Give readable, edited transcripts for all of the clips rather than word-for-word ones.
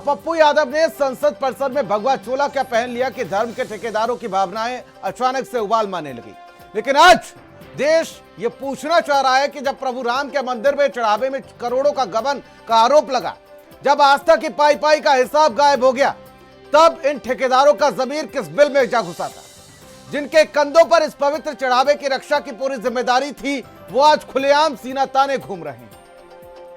पप्पू यादव ने संसद परिसर में भगवा चोला क्या पहन लिया कि धर्म के ठेकेदारों की भावनाएं अचानक से उबाल मारने लगी। लेकिन आज देश ये पूछना चाह रहा है कि जब प्रभु राम के मंदिर में चढ़ावे में करोड़ों का गबन का आरोप लगा, जब आस्था की पाई पाई का हिसाब गायब हो गया, तब इन ठेकेदारों का जमीर किस बिल में जा घुसा था? जिनके कंधों पर इस पवित्र चढ़ावे की रक्षा की पूरी जिम्मेदारी थी, वो आज खुलेआम सीना ताने घूम रहे हैं।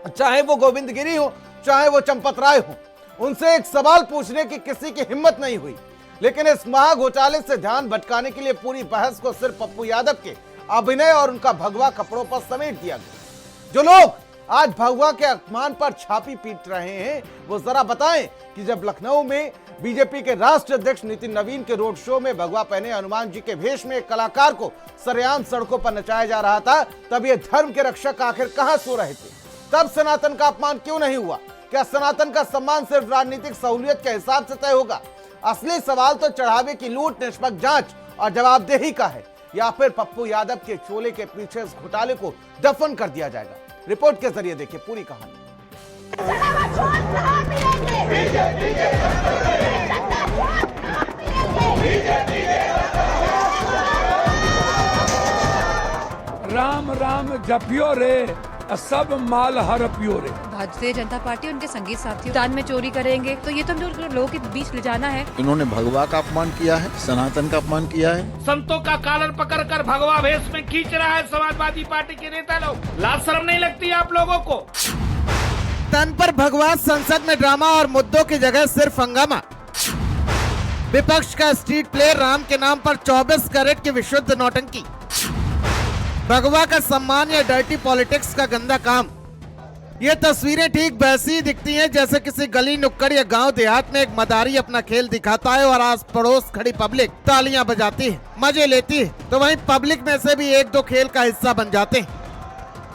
चाहे वो गोविंद गिरी हो, चाहे वो चंपत राय हो, उनसे एक सवाल पूछने की किसी की हिम्मत नहीं हुई। लेकिन इस महा घोटाले से ध्यान भटकाने के लिए पूरी बहस को सिर्फ पप्पू यादव के अभिनय और उनका भगवा कपड़ों पर समेट दिया गया। जो लोग आज भगवा के अपमान पर छापी पीट रहे हैं, वो जरा बताएं कि जब लखनऊ में बीजेपी के राष्ट्रीय अध्यक्ष नितिन नवीन के रोड शो में भगवा पहने हनुमान जी के भेष में एक कलाकार को सरेआम सड़कों पर नचाया जा रहा था, तब ये धर्म के रक्षक आखिर कहां सो रहे थे? तब सनातन का अपमान क्यों नहीं हुआ? क्या सनातन का सम्मान सिर्फ राजनीतिक सहूलियत के हिसाब से तय होगा? असली सवाल तो चढ़ावे की लूट, निष्पक्ष जांच और जवाबदेही का है, या फिर पप्पू यादव के चोले के पीछे इस घोटाले को दफन कर दिया जाएगा? रिपोर्ट के जरिए देखिए पूरी कहानी। राम राम जपियो रे, सब माल हरपियो रे। भारतीय जनता पार्टी उनके संगीत साथियों दान में चोरी करेंगे, तो ये तो लोगों के बीच ले जाना है। इन्होंने भगवा का अपमान किया है, सनातन का अपमान किया है। संतों का कॉलर पकड़कर भगवा भेष में खींच रहा है समाजवादी पार्टी के नेता लोग। लाज शर्म नहीं लगती आप लोगों को? तन पर भगवा, संसद में ड्रामा और मुद्दों की जगह सिर्फ हंगामा। विपक्ष का स्ट्रीट प्ले, राम के नाम पर 24 कैरेट की विशुद्ध नौटंकी। भगवा का सम्मान या डर्टी पॉलिटिक्स का गंदा काम। ये तस्वीरें ठीक वैसी दिखती हैं जैसे किसी गली नुक्कड़ या गांव देहात में एक मदारी अपना खेल दिखाता है और आस पड़ोस खड़ी पब्लिक तालियां बजाती है, मजे लेती है, तो वहीं पब्लिक में से भी एक दो खेल का हिस्सा बन जाते हैं।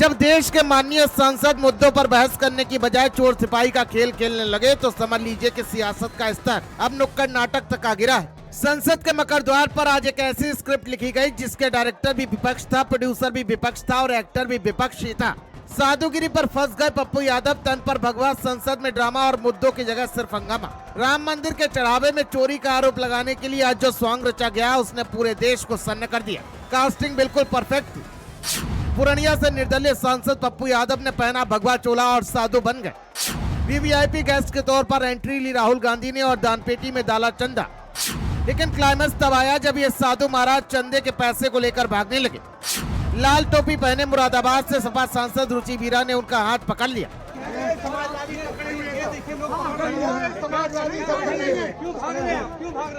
जब देश के माननीय सांसद मुद्दों पर बहस करने की बजाय चोर सिपाही का खेल खेलने लगे, तो समझ लीजिए कि सियासत का स्तर अब नुक्कड़ नाटक तक आ गिरा है। संसद के मकर द्वार पर आज एक ऐसी स्क्रिप्ट लिखी गई जिसके डायरेक्टर भी विपक्ष था, प्रोड्यूसर भी विपक्ष था और एक्टर भी विपक्ष ही था। साधुगिरी पर फंस गए पप्पू यादव, तन पर भगवा, संसद में ड्रामा और मुद्दों की जगह सिर्फ हंगामा। राम मंदिर के चढ़ावे में चोरी का आरोप लगाने के लिए आज जो सॉन्ग रचा गया, उसने पूरे देश को सन्न कर दिया। कास्टिंग बिल्कुल परफेक्ट थी। पूर्णिया से निर्दलीय सांसद पप्पू यादव ने पहना भगवा चोला और साधु बन गए। वीवीआईपी गेस्ट के तौर पर एंट्री ली राहुल गांधी ने और दानपेटी में डाला चंदा। लेकिन क्लाइमेक्स तब आया जब ये साधु महाराज चंदे के पैसे को लेकर भागने लगे। लाल टोपी पहने मुरादाबाद से सपा सांसद रुचि वीरा ने उनका हाथ पकड़ लिया।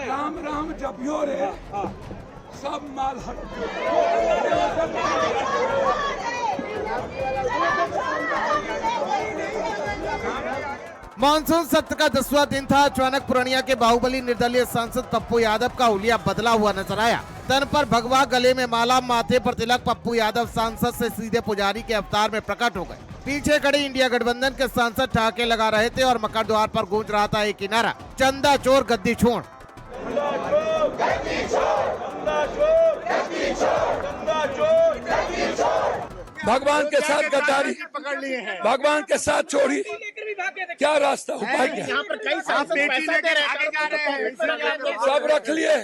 राम राम जपियो रे, सब माल हरपियो। मानसून सत्र का 10वां दिन था। अचानक पूर्णिया के बाहुबली निर्दलीय सांसद पप्पू यादव का हुलिया बदला हुआ नजर आया। तन पर भगवा, गले में माला, माथे पर तिलक, पप्पू यादव सांसद से सीधे पुजारी के अवतार में प्रकट हो गए। पीछे खड़े इंडिया गठबंधन के सांसद ठहाके लगा रहे थे और मकर द्वार पर गूंज रहा था एक ही नारा, चंदा चोर गद्दी छोड़। भगवान के साथ गद्दारी, भगवान के साथ चोरी, क्या रास्ता उपाय क्या? यहाँ पर कई सांसद पैसा दे रहे हैं, सब रख लिए,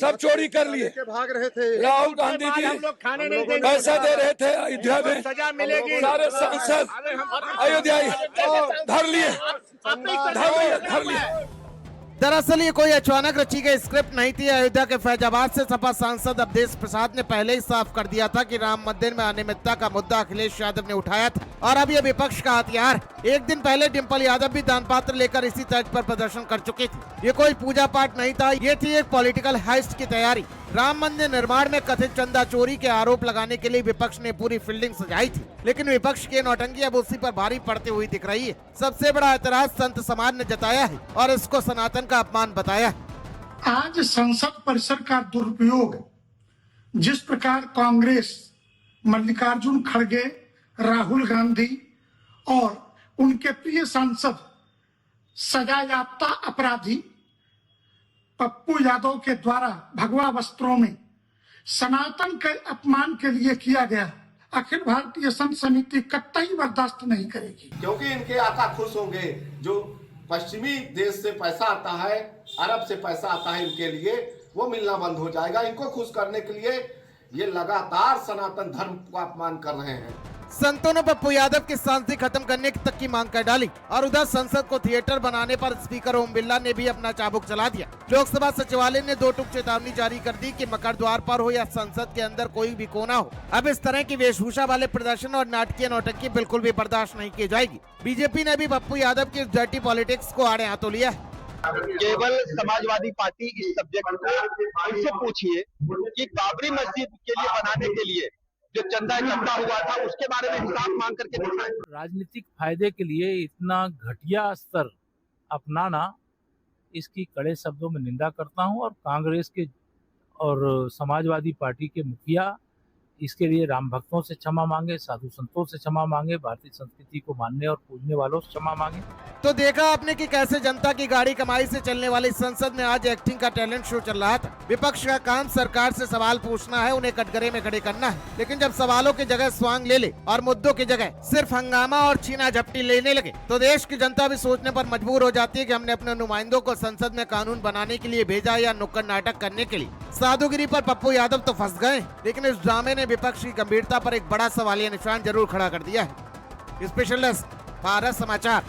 सब चोरी कर लिए। भाग रहे थे। राहुल गांधी जी खाने नहीं देंगे, पैसा दे रहे थे अयोध्या में, सजा मिलेगी। सारे सांसद अयोध्या धर लिए। दरअसल ये कोई अचानक रची गई स्क्रिप्ट नहीं थी। अयोध्या के फैजाबाद से सपा सांसद अवधेश प्रसाद ने पहले ही साफ कर दिया था कि राम मंदिर में अनियमितता का मुद्दा अखिलेश यादव ने उठाया था और अब ये विपक्ष का हथियार। एक दिन पहले डिम्पल यादव भी दान पात्र लेकर इसी तर्ज पर प्रदर्शन कर चुकी थी। ये कोई पूजा पाठ नहीं था, ये थी एक पॉलिटिकल हाइस्ट की तैयारी। राम मंदिर निर्माण में कथित चंदा चोरी के आरोप लगाने के लिए विपक्ष ने पूरी फील्डिंग सजाई थी, लेकिन विपक्ष की नौटंकी अब उसी पर भारी पड़ती हुई दिख रही है। सबसे बड़ा एतराज संत समाज ने जताया है और इसको सनातन का अपमान बताया है। आज संसद परिसर का दुरुपयोग जिस प्रकार कांग्रेस, मल्लिकार्जुन खड़गे, राहुल गांधी और उनके प्रिय सांसद सजायाफ्ता अपराधी पप्पू यादव के द्वारा भगवा वस्त्रों में सनातन के अपमान के लिए किया गया, अखिल भारतीय संत समिति कतई बर्दाश्त नहीं करेगी। क्योंकि इनके आका खुश होंगे जो पश्चिमी देश से पैसा आता है, अरब से पैसा आता है इनके लिए, वो मिलना बंद हो जाएगा। इनको खुश करने के लिए ये लगातार सनातन धर्म का अपमान कर रहे हैं। संतों ने पप्पू यादव की सांसदी खत्म करने तक की मांग कर डाली और उधर संसद को थिएटर बनाने पर स्पीकर ओम बिरला ने भी अपना चाबुक चला दिया। लोकसभा सचिवालय ने 2 टूक चेतावनी जारी कर दी कि मकर द्वार पर हो या संसद के अंदर कोई भी कोना हो, अब इस तरह की वेशभूषा वाले प्रदर्शन और नाटकीय नौटंकी बिल्कुल भी बर्दाश्त नहीं की जाएगी। बीजेपी ने भी पप्पू यादव की डर्टी पॉलिटिक्स को आड़े हाथों लिया है। केवल समाजवादी पार्टी इस सब्जेक्ट को उनसे पूछिए कि बाबरी मस्जिद के लिए बनाने के लिए जो चंदा इकट्ठा हुआ था उसके बारे में हिसाब मांग करके दिखाएं। राजनीतिक फायदे के लिए इतना घटिया स्तर अपनाना, इसकी कड़े शब्दों में निंदा करता हूं और कांग्रेस के और समाजवादी पार्टी के मुखिया इसके लिए राम भक्तों से क्षमा मांगे, साधु संतों से क्षमा मांगे, भारतीय संस्कृति को मानने और पूजने वालों से क्षमा मांगे। तो देखा आपने कि कैसे जनता की गाड़ी कमाई से चलने वाली संसद में आज एक्टिंग का टैलेंट शो चल रहा था। विपक्ष का काम सरकार से सवाल पूछना है, उन्हें कटघरे में खड़े करना है, लेकिन जब सवालों की जगह स्वांग ले ले और मुद्दों की जगह सिर्फ हंगामा और छीना झपटी लेने लगे तो देश की जनता भी सोचने पर मजबूर हो जाती है कि हमने अपने नुमाइंदों को संसद में कानून बनाने के लिए भेजा या नुक्कड़ नाटक करने के लिए। साधुगिरी पर पप्पू यादव तो फंस गए, लेकिन इस ड्रामे ने विपक्ष की गंभीरता पर एक बड़ा सवालिया निशान जरूर खड़ा कर दिया है। स्पेशल डेस्क, भारत समाचार।